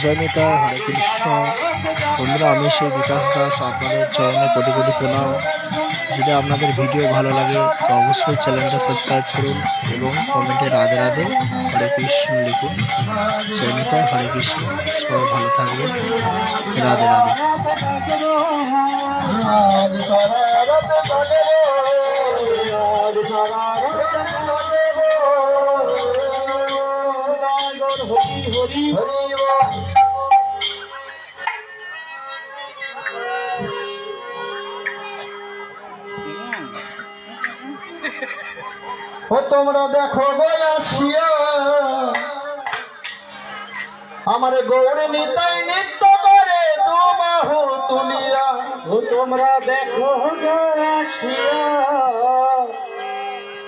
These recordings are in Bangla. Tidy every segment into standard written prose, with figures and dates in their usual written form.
জয় নিতা, হরে কৃষ্ণ। বন্ধুরা, আমি সেই বিকাশ দাস, আপনাদের চরণে কোটি কোটি প্রণাম। যদি আপনাদের ভিডিও ভালো লাগে তো অবশ্যই চ্যানেলটা সাবস্ক্রাইব করুন এবং কমেন্টে রাধে রাধে হরে কৃষ্ণ লিখুন। জয় নিতা, হরে কৃষ্ণ। সবাই ভালো থাকবেন। রাধে রাধে। হরি হরি ও তোমরা দেখো গো আসিয়া আমার গৌর নিতাই নৃত্য করে দু বাহু তুলিয়া। ও তোমরা দেখো গো আসিয়া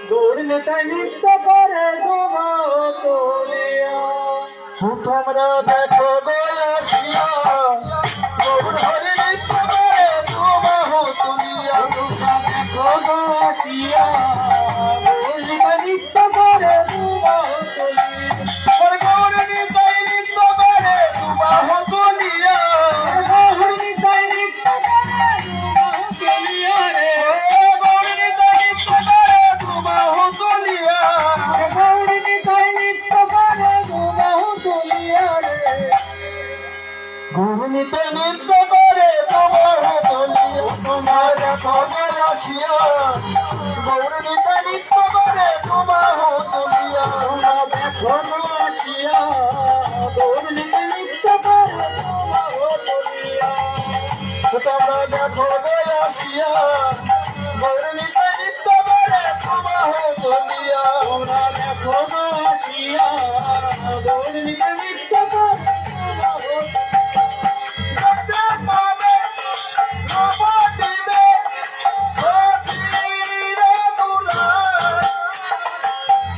গৌর নিতাই নৃত্য করে দু বাহু তুলিয়া। ও তোমরা দেখো গো আসিয়া গৌর হরি নৃত্য করে দু বাহু তুলিয়া। তোমরা দেখো গো আসিয়া গৌর নিতাই নৃত্য করে দু বাহু তুলিয়া। গৌর নিতাই নৃত্য করে দু বাহু তুলিয়া। গৌর নিতাই নৃত্য করে দু বাহু তুলিয়া রে। গৌর নিতাই নৃত্য করে দু বাহু তুলিয়া। গৌর নিতাই নৃত্য করে দু বাহু তুলিয়া রে। গৌর নিতাই নৃত্য করে দু বাহু তুলিয়া। তোমার দেখো গো আসিয়া গৌর নিতাই নৃত্য করে দু বাহু তুলিয়া। তোমরা দেখো গো আসিয়া গৌর নিতাই নৃত্য করে দু বাহু তুলিয়া। তোমরা দেখো গো আসিয়া গৌর নিতাই নৃত্য করে দু বাহু তুলিয়া। তোমরা দেখো গো আসিয়া গৌর নিতাই নৃত্য করে দু বাহু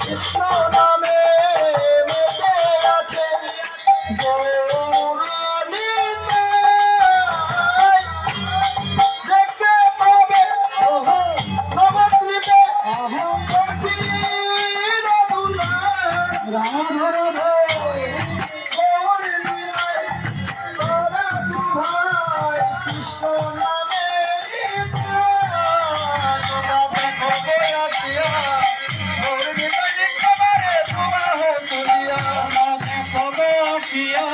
কৃষ্ণ নামে মেতে আছে গৌর নিতাই। দেখতে পাবে নবদ্বীপে সচির দুলাল। রাধার ভাই গৌর নিতাই তারা দু ভাই কৃষ্ণ নামে নিতাই। তোমরা দেখো গো আসিয়া গৌর নিতাই নৃত্য করে দু বাহু তুলিয়া। দেখো গো আসিয়া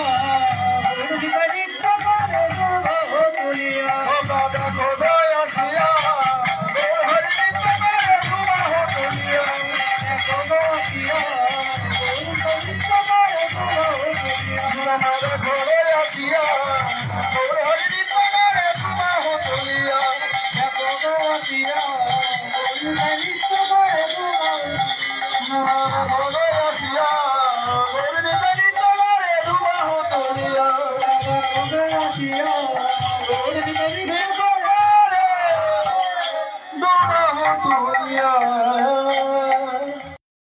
গৌর নিতাই নৃত্য করে দু বাহু তুলিয়া। তোমরা দেখো গো আসিয়া গৌর হরি নৃত্য করে দু বাহু তুলিয়া। দেখো গো আসিয়া গৌর নিতাই নৃত্য করে দু বাহু তুলিয়া। তোমরা দেখো গো আসিয়া গৌর হরি নৃত্য করে দু বাহু তুলিয়া। দেখো গো আসিয়া গৌর নিতাই নৃত্য করে দু বাহু তুলিয়া।